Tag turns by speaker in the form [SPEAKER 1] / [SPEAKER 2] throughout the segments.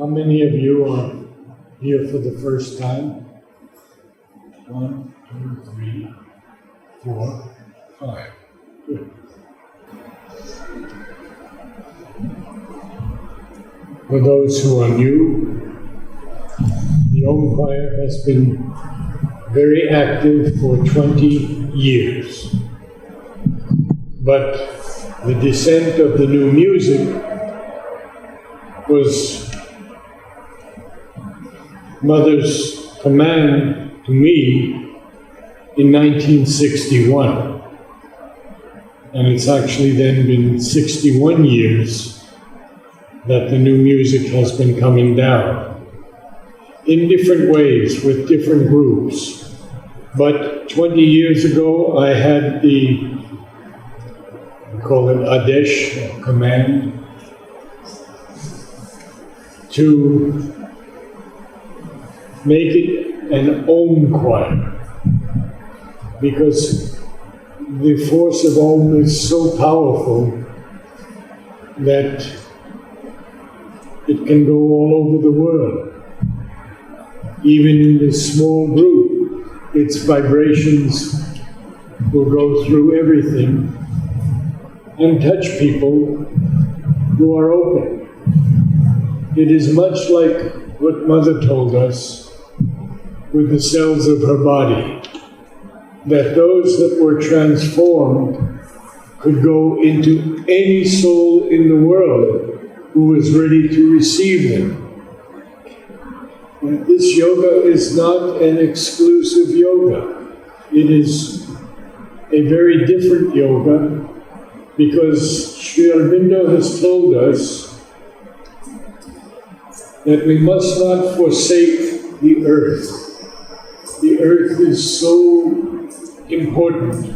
[SPEAKER 1] How many of you are here for the first time? 1, 2, 3, 4, 5. Good. For those who are new, the Om Choir has been very active for 20 years. But the descent of the new music was Mother's command to me in 1961. And it's actually then been 61 years that the new music has been coming down in different ways with different groups. But 20 years ago, I had we call it Adesh, command, to make it an Om choir, because the force of Om is so powerful that it can go all over the world. Even in this small group, its vibrations will go through everything and touch people who are open. It is much like what Mother told us with the cells of her body, that those that were transformed could go into any soul in the world who was ready to receive them. And this yoga is not an exclusive yoga. It is a very different yoga, because Sri Aurobindo has told us that we must not forsake the earth. The earth is so important.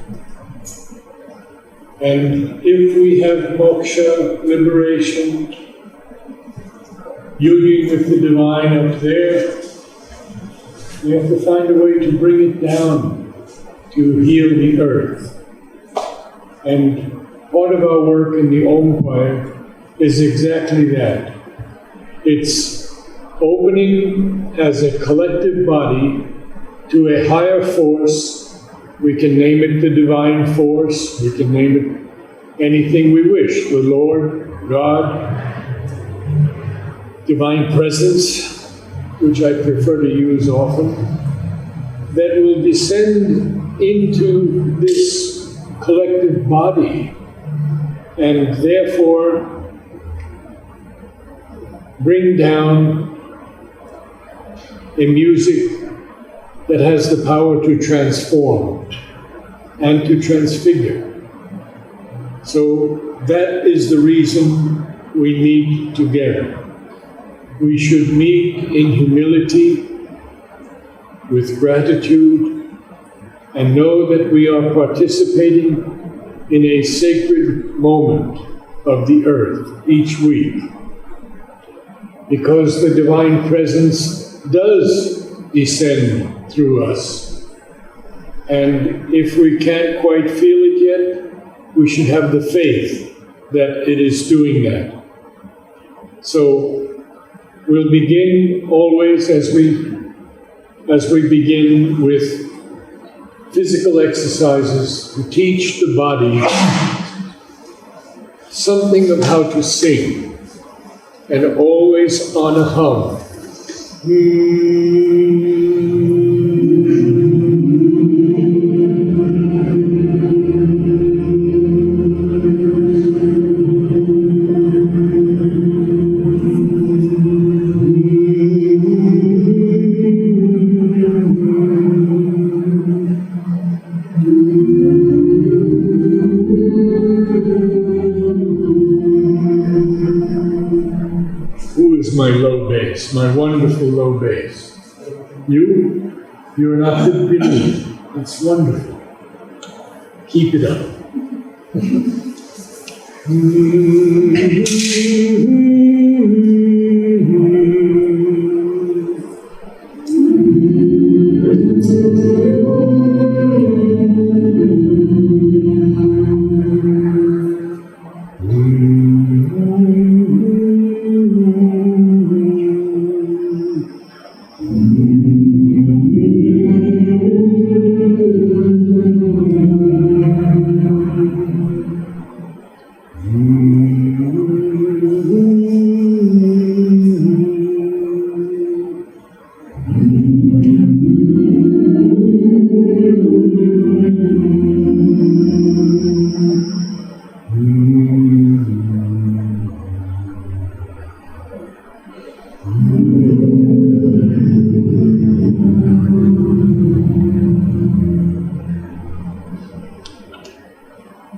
[SPEAKER 1] And if we have moksha, liberation, union with the divine up there, we have to find a way to bring it down to heal the earth. And part of our work in the Om Choir is exactly that. It's opening as a collective body to a higher force. We can name it the divine force, we can name it anything we wish, the Lord, God, divine presence, which I prefer to use often, that will descend into this collective body and therefore bring down a music that has the power to transform and to transfigure. So that is the reason we meet together. We should meet in humility, with gratitude, and know that we are participating in a sacred moment of the earth each week. Because the divine presence does descend through us. And if we can't quite feel it yet, we should have the faith that it is doing that. So we'll begin always as we begin with physical exercises to teach the body something of how to sing, and always on a hum. My low bass, my wonderful low bass. You're not to believe. It's wonderful. Keep it up.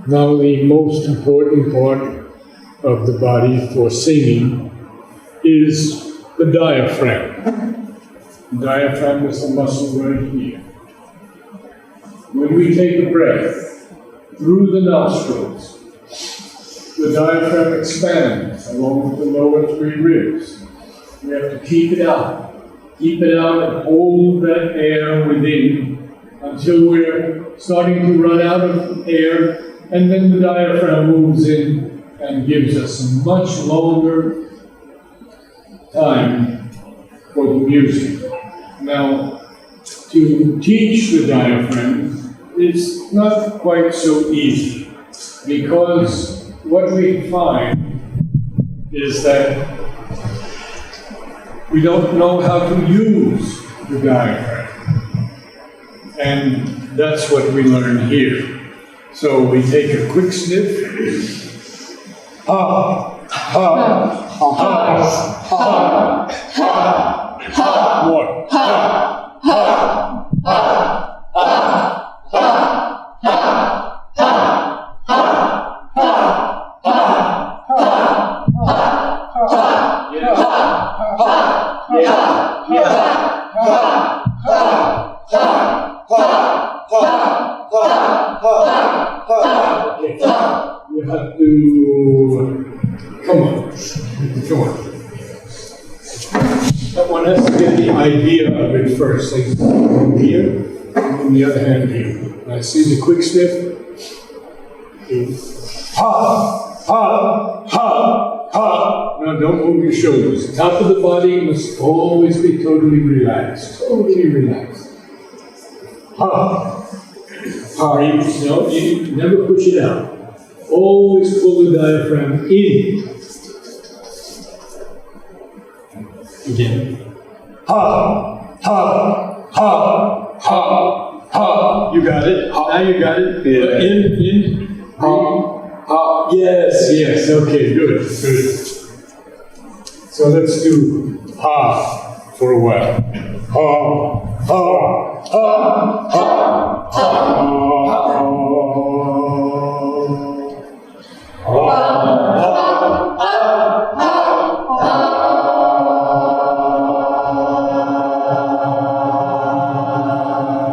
[SPEAKER 1] Now the most important part of the body for singing is the diaphragm. The diaphragm is the muscle right here. When we take a breath through the nostrils, the diaphragm expands along with the lower three ribs. We have to keep it out. Keep it out and hold that air within until we're starting to run out of air, and then the diaphragm moves in and gives us a much longer time for the music. Now, to teach the diaphragm is not quite so easy, because what we find is that we don't know how to use the diaphragm. And that's what we learn here. So we take a quick sniff. Ha, ha, ha, ha, ha, ha. More. Ha, ha, ha, ha, ha, ha, ha, ha, ha, ha, you have to come on. That one has to get the idea of it first. Like from here, and on the other hand here. I see the quick sniff. Ha, ha, ha, ha. Now don't move your shoulders. The top of the body must always be totally relaxed. Totally relaxed. Ha. Ha. No, you never push it out. Always pull the diaphragm in. Again. Ha. Ha. Ha. Ha. Ha. You got it. Now you got it.
[SPEAKER 2] Yeah.
[SPEAKER 1] In. Ha. Yes. Okay, good. So let's do ha for a while. Ha, ha, ha, ha, ha,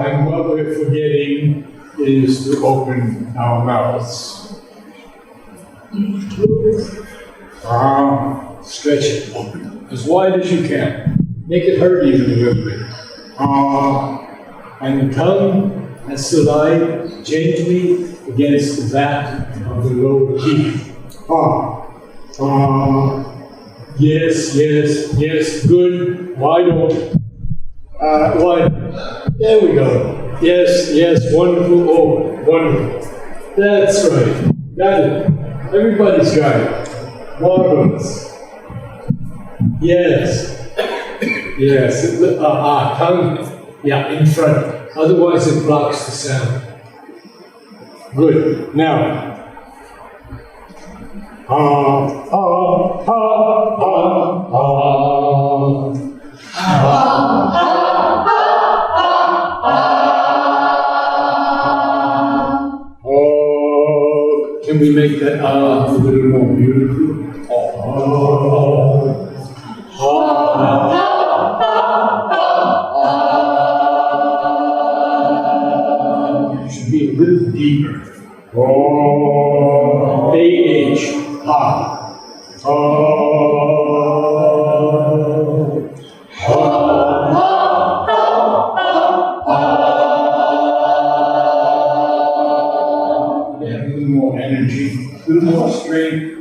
[SPEAKER 1] and what we're forgetting is to open our mouths. Stretch it open as wide as you can. Make it hurt even a little bit. And the tongue has to lie gently against the back of the lower teeth. Yes, good. Wide open. Wide. There we go. Yes, wonderful. Oh, wonderful. That's right. Got it. Everybody's got it. Marvelous. Yes. Tongue, in front. Otherwise it blocks the sound. Good. Now. Can we make that a little more beautiful? It should be a little deeper. A-H. A little more energy, a little more strength.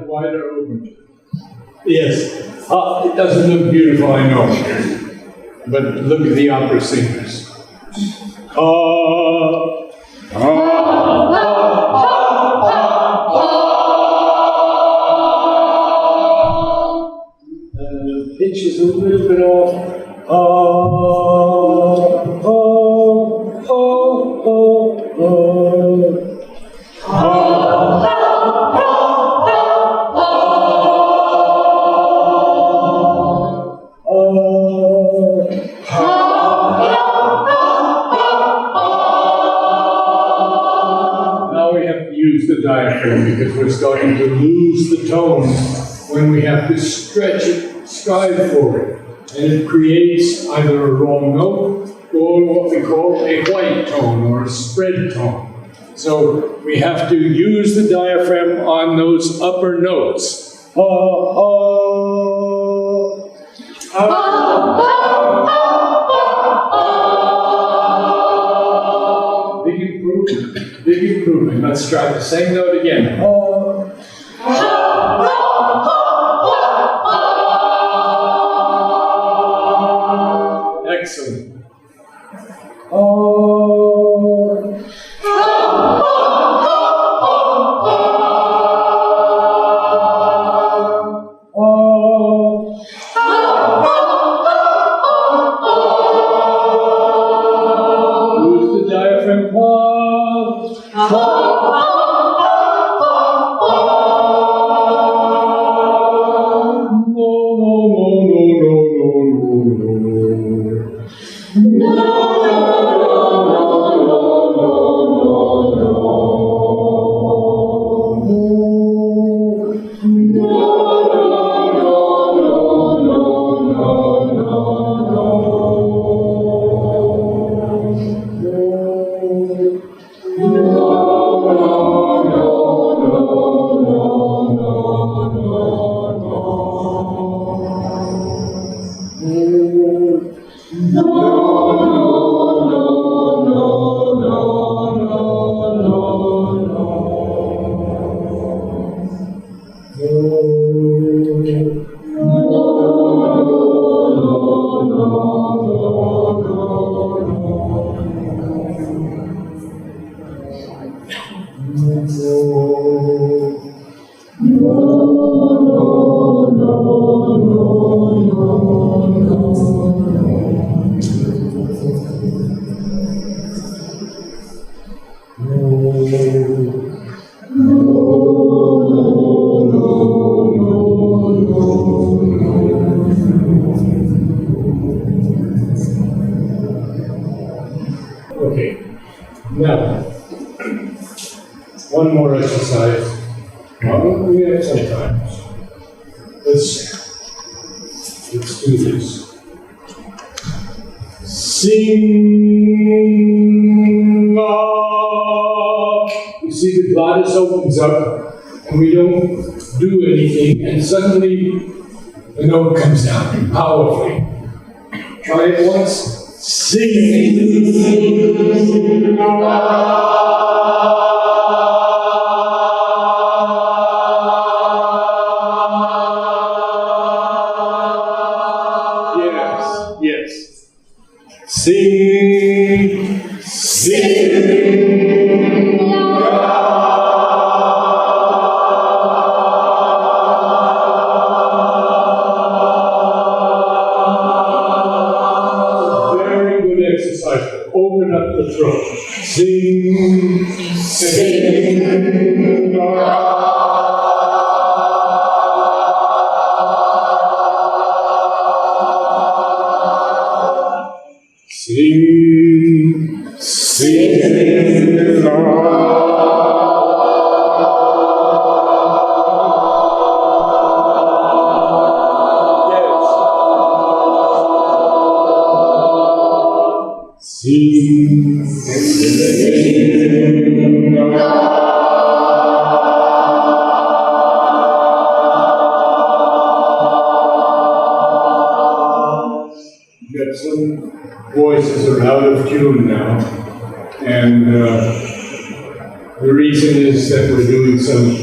[SPEAKER 1] Wider open. Yes. It doesn't look beautiful, I know. But look at the opera singers. Pitch is a little bit off. use the diaphragm because we're starting to lose the tone when we have to stretch it, strive for it. And it creates either a wrong note or what we call a white tone or a spread tone. So we have to use the diaphragm on those upper notes. Big improvement, big improvement. Let's try the same note again. Excellent. Use the diaphragm. Okay, now, one more exercise. Well, we have some time. Let's do this. Sing up. You see the glottis opens up and we don't do anything and suddenly the note comes down powerfully. Try it once. Sing. Yes. Sing, sing. Very good exercise to open up the throat. Sing, sing. Sing, sing, yes. Sing, got some voices are out of tune now, and the reason is that we're doing some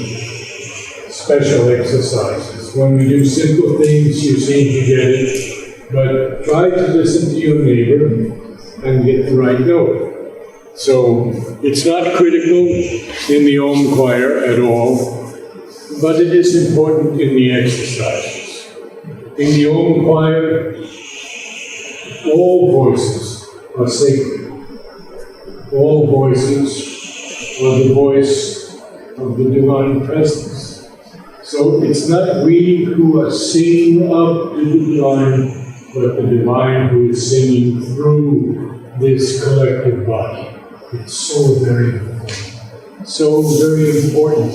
[SPEAKER 1] special exercises. When we do simple things, you seem to get it, but try to listen to your neighbor and get the right note. So it's not critical in the Om choir at all, but it is important in the exercises. In the Om choir, all voices are sacred. All voices are the voice of the divine presence. So it's not we who are singing up to the divine, but the divine who is singing through this collective body. It's so very important. so very important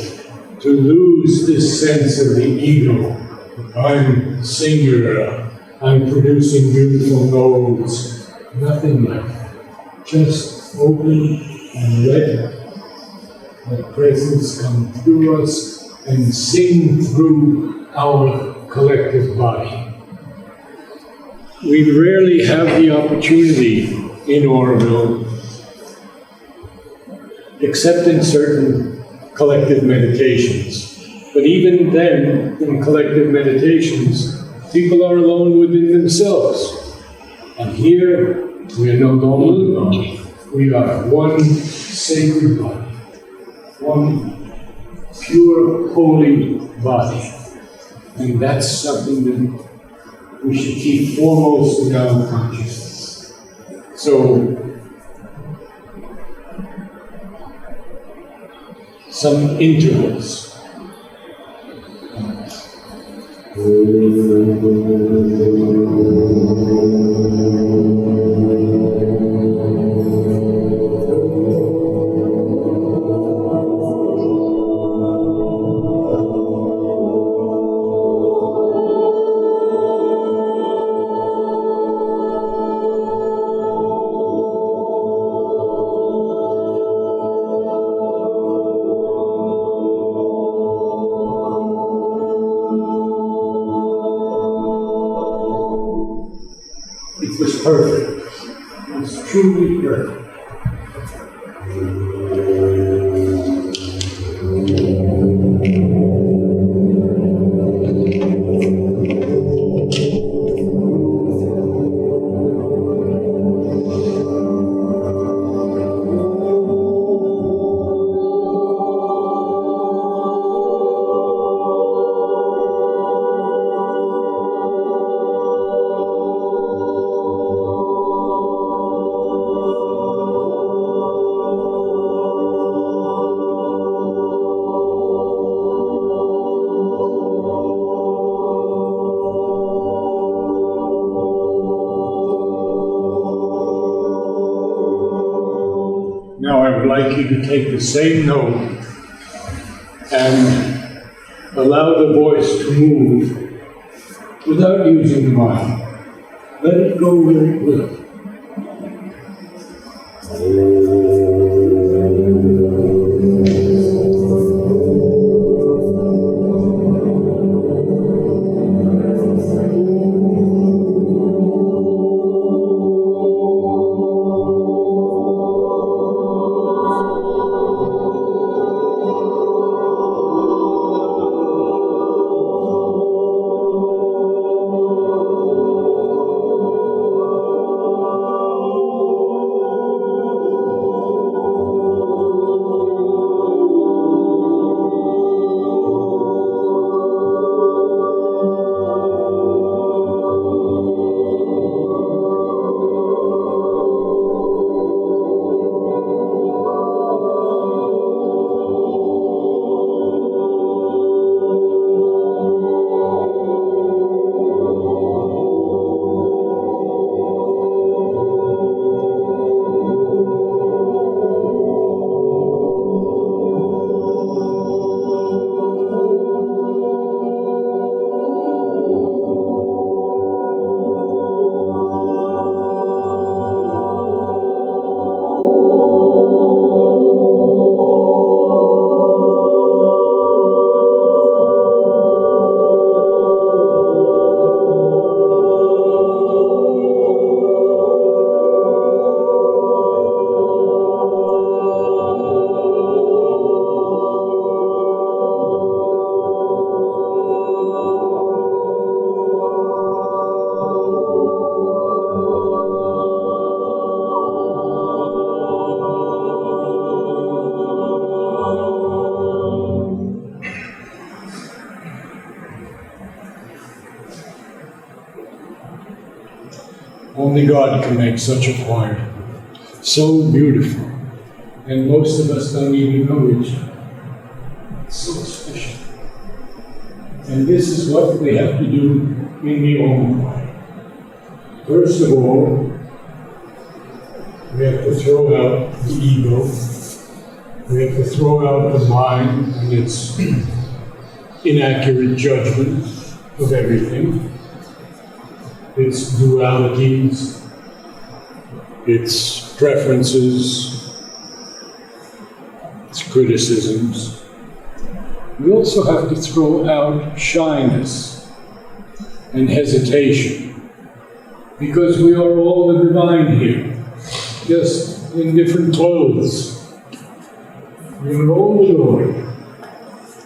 [SPEAKER 1] to lose this sense of the ego. I'm singular, I'm producing beautiful notes. Nothing like that. Just open and let the presence come through us and sing through our collective body. We rarely have the opportunity in Auroville, except in certain collective meditations. But even then, in collective meditations, people are alone within themselves. And here, we are no longer alone. We are one sacred body, one pure, holy body. And that's something that we should keep foremost in our consciousness. So, some intervals. It was perfect. It was truly perfect. Now I would like you to take the same note and allow the voice to move without using the mind. Let it go where it will. Only God can make such a choir. So beautiful. And most of us don't even know each other. It's so special. And this is what we have to do in the Om choir. First of all, we have to throw out the ego We have to throw out the mind and its inaccurate judgment of everything, its dualities, its preferences, its criticisms. We also have to throw out shyness and hesitation, because we are all the divine here, just in different clothes. We are all the Lord.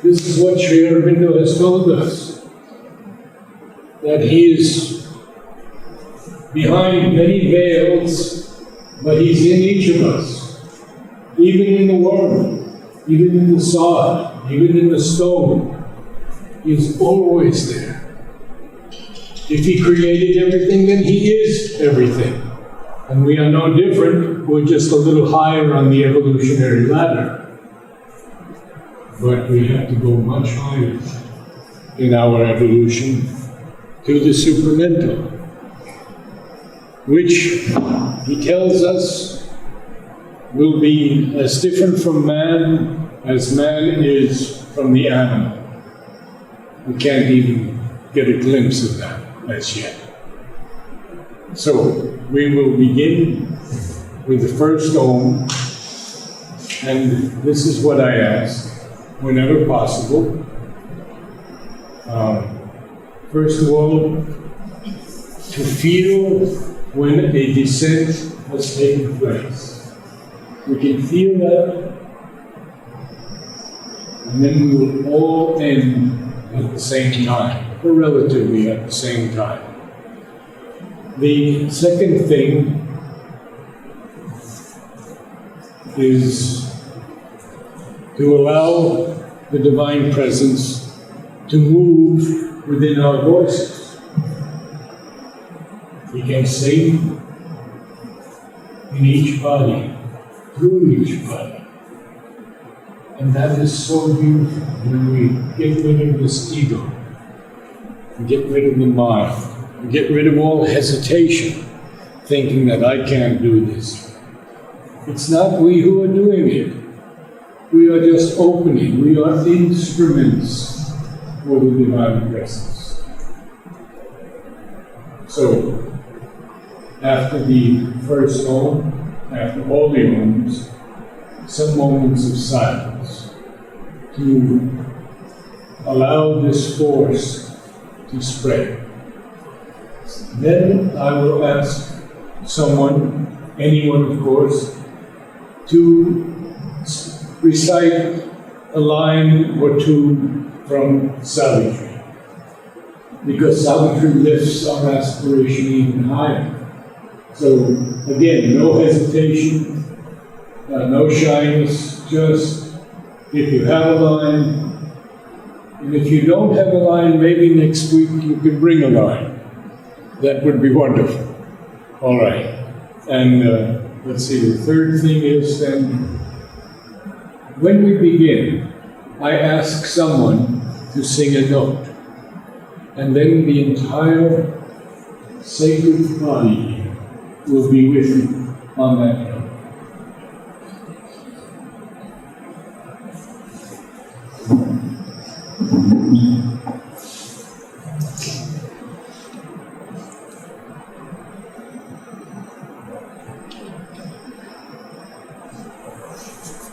[SPEAKER 1] This is what Sri Aurobindo has told us, that He is behind many veils, but He's in each of us, even in the worm, even in the sod, even in the stone. He's always there. If He created everything, then He is everything. And we are no different, we're just a little higher on the evolutionary ladder. But we have to go much higher in our evolution to the supramental, which He tells us will be as different from man as man is from the animal. We can't even get a glimpse of that as yet. So we will begin with the first Om, and this is what I ask, whenever possible. First of all, to feel when a descent has taken place. We can feel that, and then we will all end at the same time, or relatively at the same time. The second thing is to allow the Divine Presence to move within our voices. He can sing in each body, through each body. And that is so beautiful when we get rid of this ego, get rid of the mind, get rid of all hesitation, thinking that I can't do this. It's not we who are doing it. We are just opening. We are instruments for the Divine Presence. So, after the first Om, after all the Oms, some moments of silence to allow this force to spread. Then I will ask someone, anyone of course, to recite a line or two from Savitri, because Savitri lifts our aspiration even higher. So again, no hesitation, no shyness, just if you have a line, and if you don't have a line, maybe next week you could bring a line. That would be wonderful. All right. And let's see, the third thing is then, when we begin, I ask someone to sing a note, and then the entire sacred body will be with you on that note.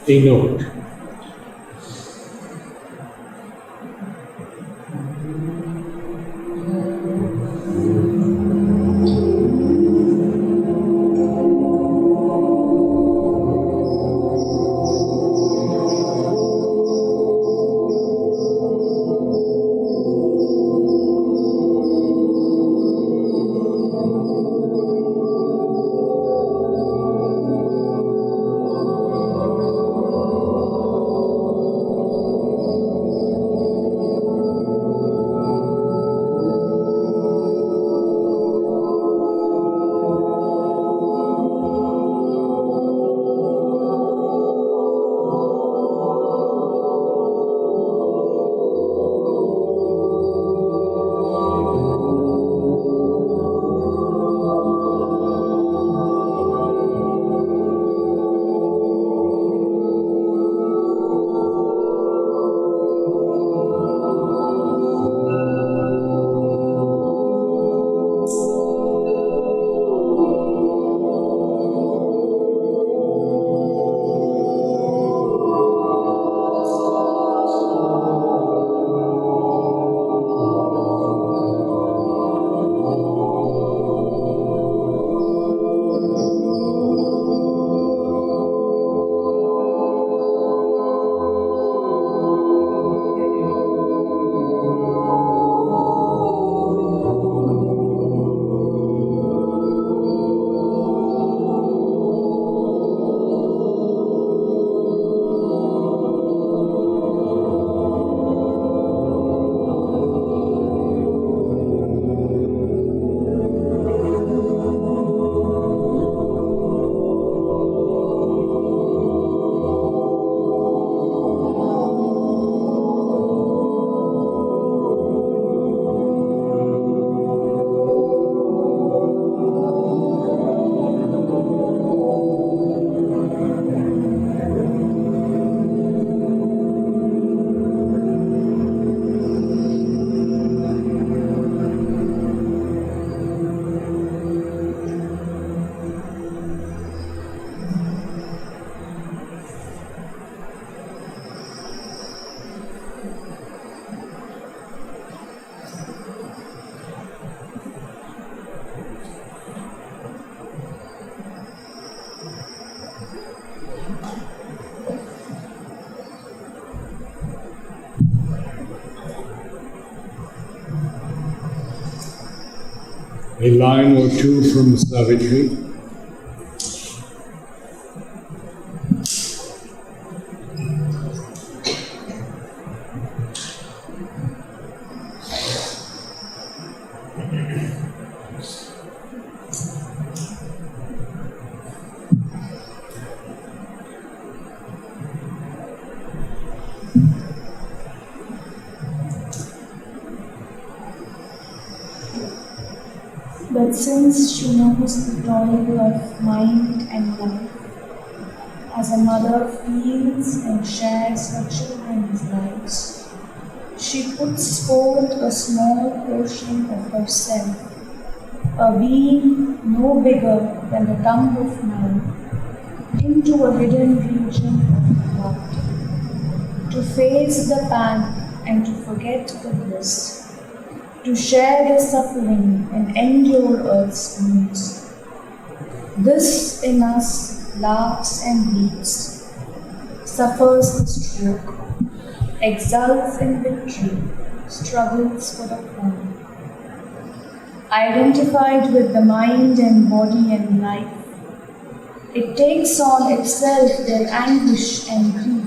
[SPEAKER 1] A note. a line or two from Savitri.
[SPEAKER 2] But since she knows the toil of mind and life, as a mother feels and shares her children's lives, she puts forth a small portion of herself, a being no bigger than the tongue of man, into a hidden region of the heart, to face the pang and to forget the bliss, to share the suffering and endure earth's moods. This in us laughs and bleeds, suffers the stroke, exults in victory, struggles for the crown. Identified with the mind and body and life, it takes on itself their anguish and grief,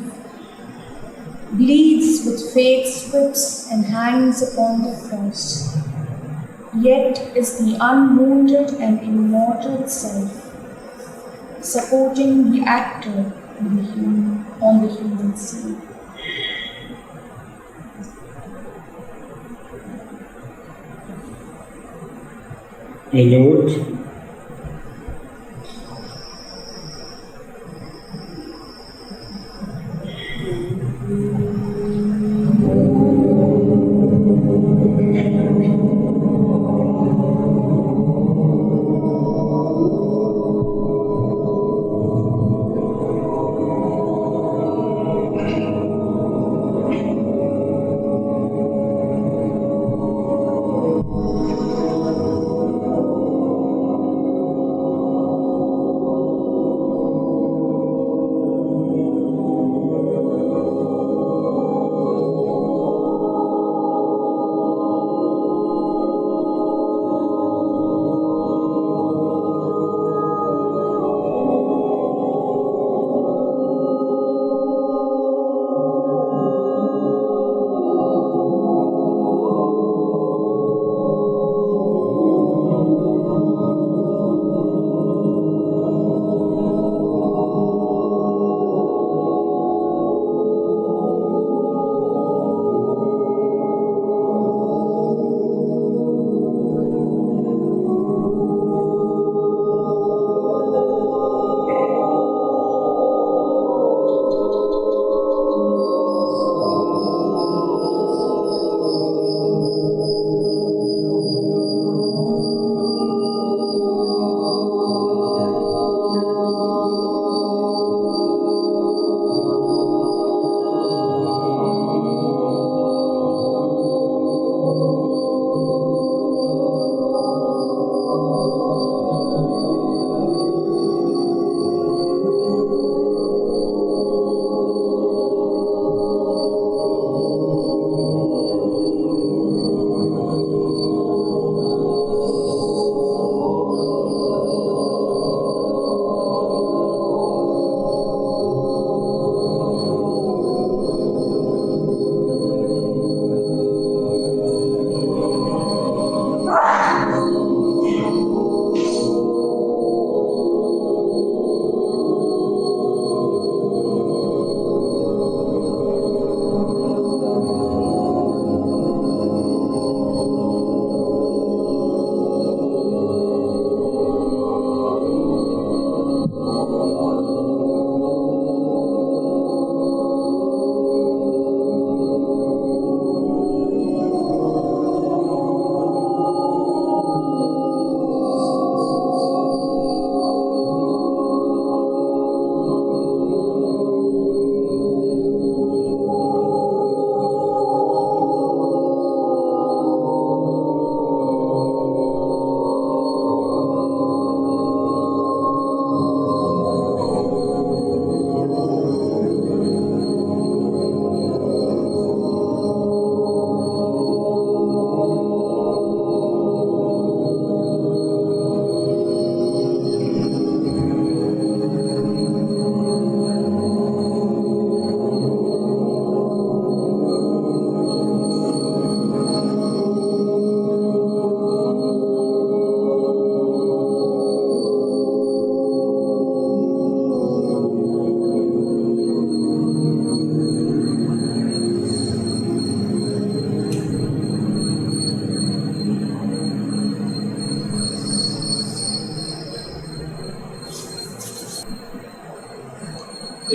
[SPEAKER 2] bleeds with fate's whips and hangs upon the cross, yet is the unwounded and immortal self, supporting the actor on the human scene.
[SPEAKER 1] A note.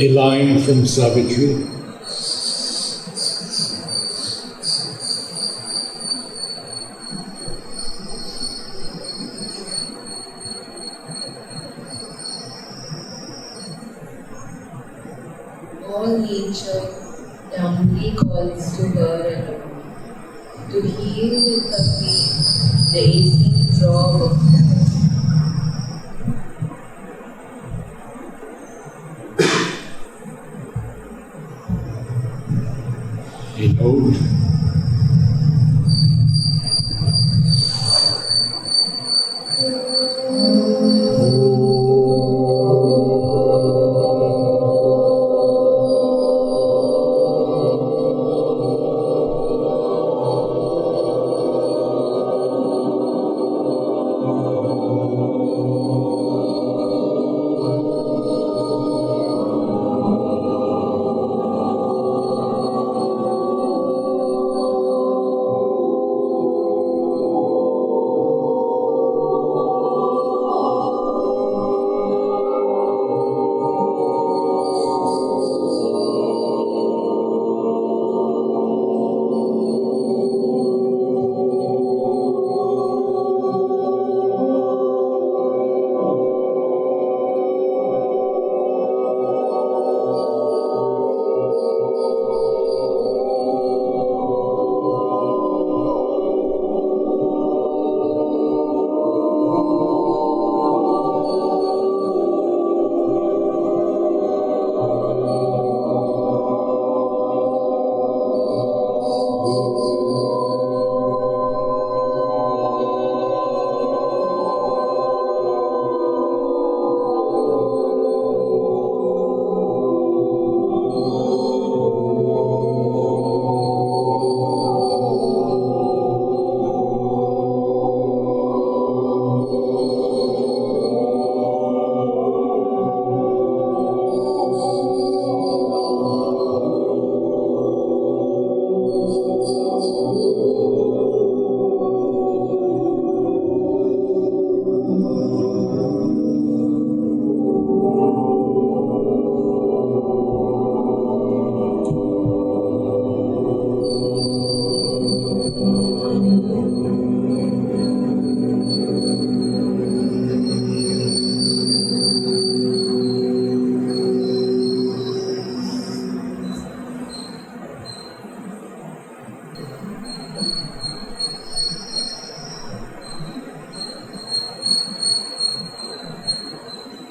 [SPEAKER 1] A line from Savitri.
[SPEAKER 3] All nature dumbly calls to her alone, to heal with her feet the aching throb of life.
[SPEAKER 1] A note.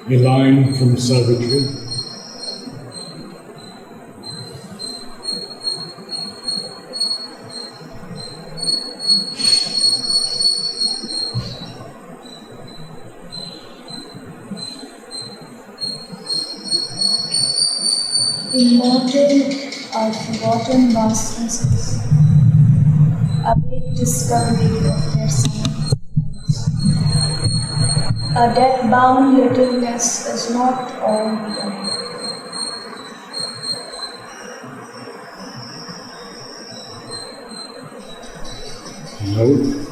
[SPEAKER 1] A line from Savitri.
[SPEAKER 2] Immortal are forgotten vastnesses, await discovery of their science. A death-bound littleness is not all we are.
[SPEAKER 1] Note.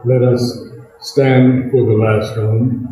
[SPEAKER 1] Let us stand for the last Om.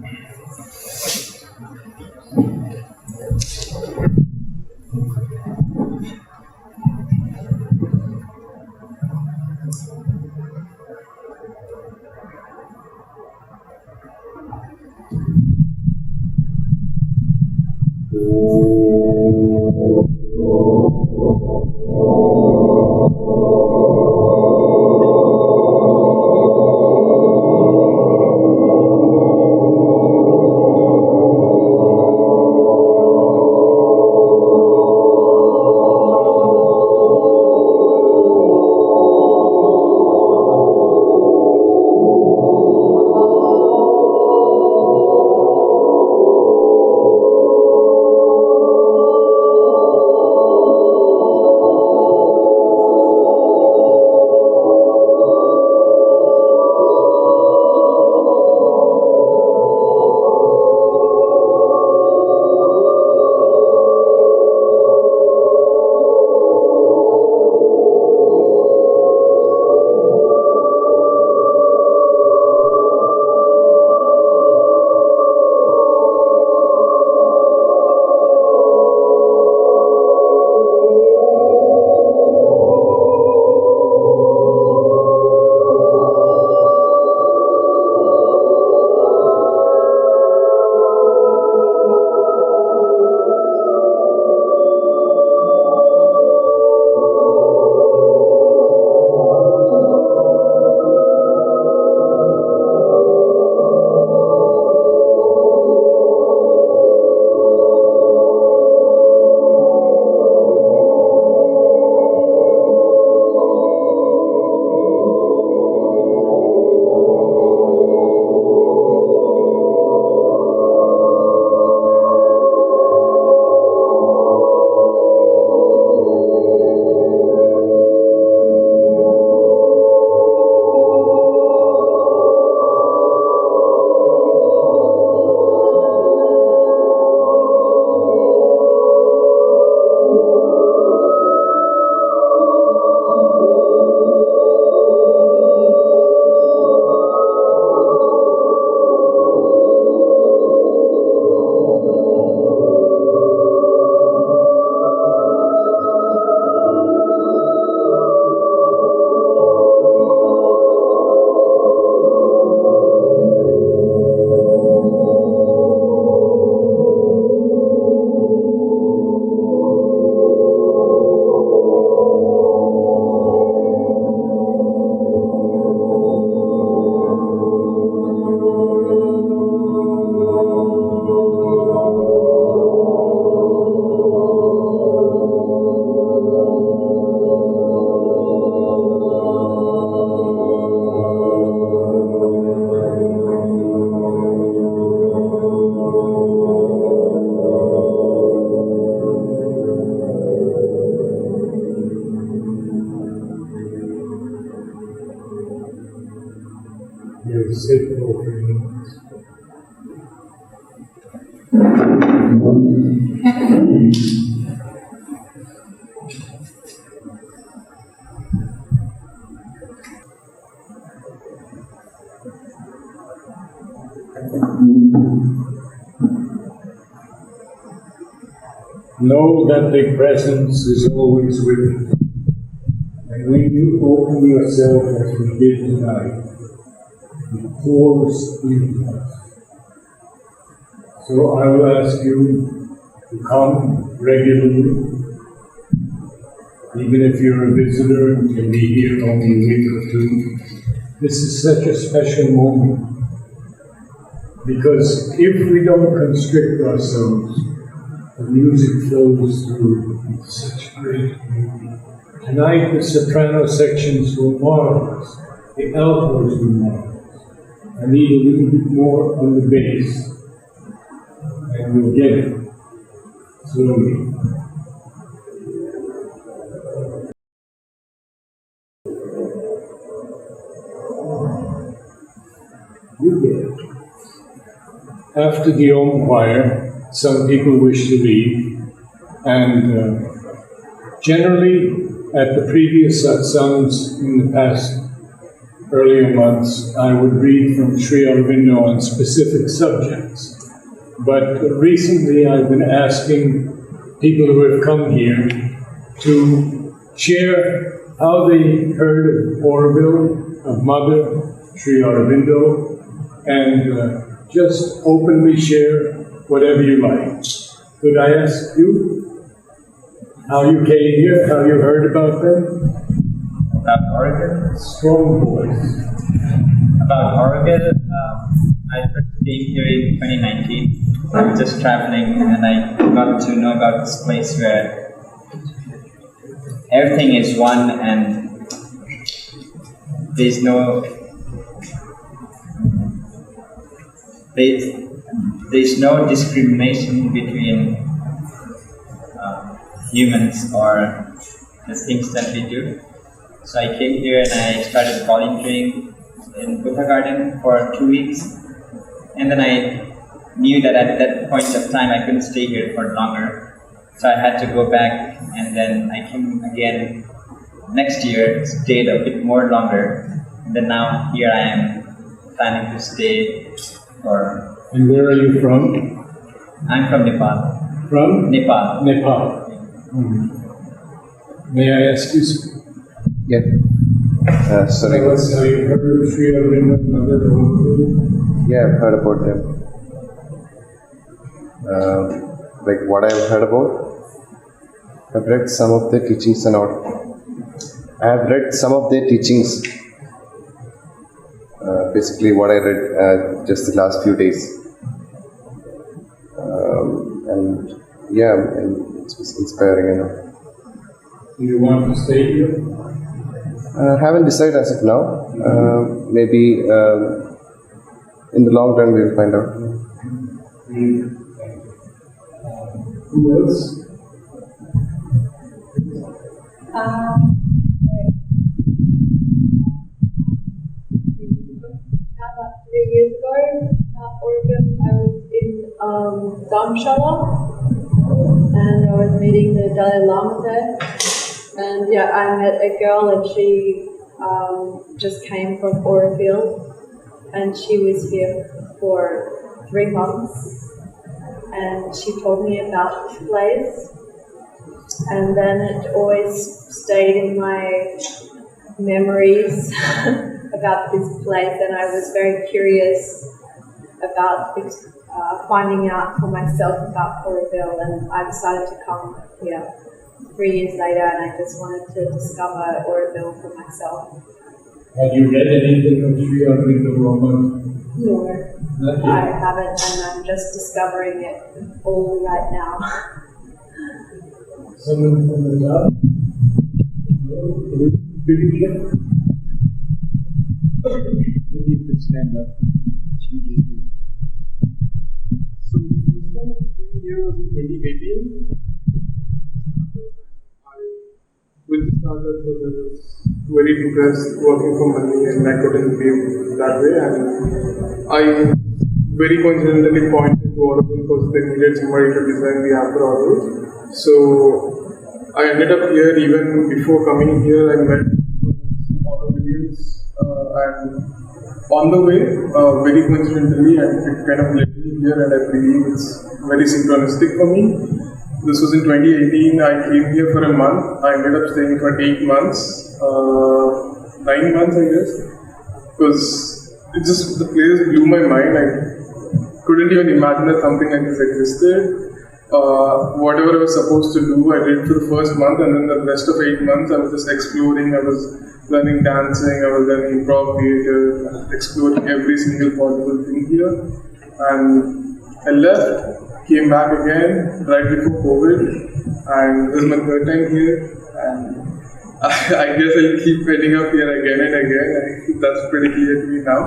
[SPEAKER 1] Your sacred offerings. Know that the presence is always with you. And when you open yourself as we did tonight, it pours in us. So I will ask you to come regularly, even if you're a visitor and can be here only a week or two. This is such a special moment, because if we don't constrict ourselves, the music flows through with such great beauty. Tonight the soprano sections were marvelous, the altos were marvelous. I need a little bit more on the bass, and we'll get it slowly. You get it. After the Om choir, some people wish to leave, and generally at the previous satsangs in the past, earlier months, I would read from Sri Aurobindo on specific subjects. But recently I've been asking people who have come here to share how they heard of Auroville, of Mother, Sri Aurobindo, and just openly share whatever you like. Could I ask you how you came here, how you heard about them?
[SPEAKER 4] About Auroville?
[SPEAKER 1] Strong voice.
[SPEAKER 4] About Auroville, I first came here in 2019. I was just traveling and I got to know about this place where everything is one and there's no discrimination between humans or the things that we do. So I came here and I started volunteering in Buddha Garden for 2 weeks, and then I knew that at that point of time I couldn't stay here for longer, so I had to go back, and then I came again next year, stayed a bit more longer, and then now here I am planning to stay for...
[SPEAKER 1] And where are you from?
[SPEAKER 4] I'm from Nepal.
[SPEAKER 1] From?
[SPEAKER 4] Nepal.
[SPEAKER 1] Nepal. May I ask you?
[SPEAKER 5] Yeah. Sorry.
[SPEAKER 1] Tell us how you heard of Sri Aurobindo and Mother Auroville.
[SPEAKER 5] Yeah, I've heard about them. Like what I've heard about, I've read some of their teachings and all. I have read some of their teachings. Basically, what I read just the last few days. And yeah, and it was inspiring.
[SPEAKER 1] Do you want to stay here?
[SPEAKER 5] Haven't decided as of now. Maybe in the long run we'll find out.
[SPEAKER 1] Who else?
[SPEAKER 6] About 3 years ago, Auroville, I was in Dharamshala, and I was meeting the Dalai Lama there. And yeah, I met a girl, and she just came from Auroville, and she was here for 3 months, and she told me about this place, and then it always stayed in my memories about this place, and I was very curious about finding out for myself about Auroville, and I decided to come here 3 years later, and I just wanted to discover Auroville for myself.
[SPEAKER 1] Have you read anything of Sri Aurobindo Roman?
[SPEAKER 6] No, I haven't, and I'm just discovering it all right now.
[SPEAKER 1] Someone from the top? Maybe you could stand up.
[SPEAKER 7] So the first time I came here was in 2018. With the startup, I was very impressed working for money, and I couldn't live that way. And I very coincidentally pointed to Auroville because they needed somebody to design the app for Auroville. So I ended up here. Even before coming here, I met some Aurovillians, and on the way, very coincidentally, and it kind of led me here, and I believe it's very synchronistic for me. This was in 2018. I came here for a month. I ended up staying for 8 months, 9 months, I guess, because the place blew my mind. I couldn't even imagine that something like this existed. Whatever I was supposed to do, I did for the first month, and then the rest of 8 months, I was just exploring. I was learning dancing, I was learning improv theatre, exploring every single possible thing here. And I left. Came back again right before COVID, and this is my 3rd time here, and I guess I'll keep ending up here again and again. I think that's pretty clear to me now.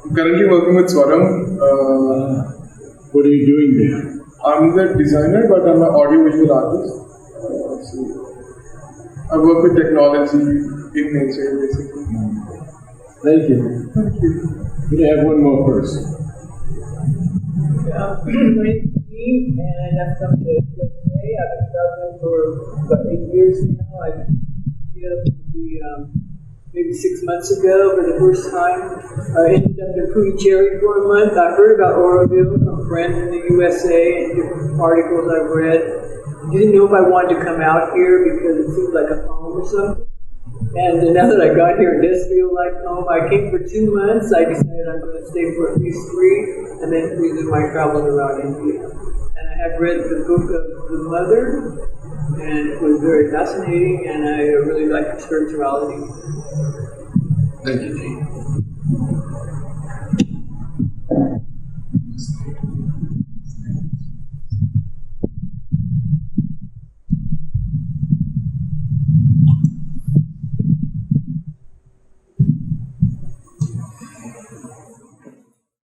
[SPEAKER 7] I'm currently working with Swaram.
[SPEAKER 1] What are you doing there?
[SPEAKER 7] I'm the designer, but I'm an audiovisual artist. So I work with technology in nature, basically.
[SPEAKER 1] Thank you.
[SPEAKER 7] Thank you.
[SPEAKER 1] We have one more person.
[SPEAKER 8] And I've come to USA. I've been traveling for about 8 years now. I've here from the maybe 6 months ago for the first time. I ended up in Puducherry for a month. I heard about Auroville from friends in the USA and different articles I've read. Didn't know if I wanted to come out here because it seemed like a home or something. And now that I got here, it does feel like home. I came for 2 months. I decided I'm going to stay for at least 3 and then resume my travels around India. And I have read the book of the Mother, and it was very fascinating, and I really like spirituality.
[SPEAKER 5] Thank you, Jean.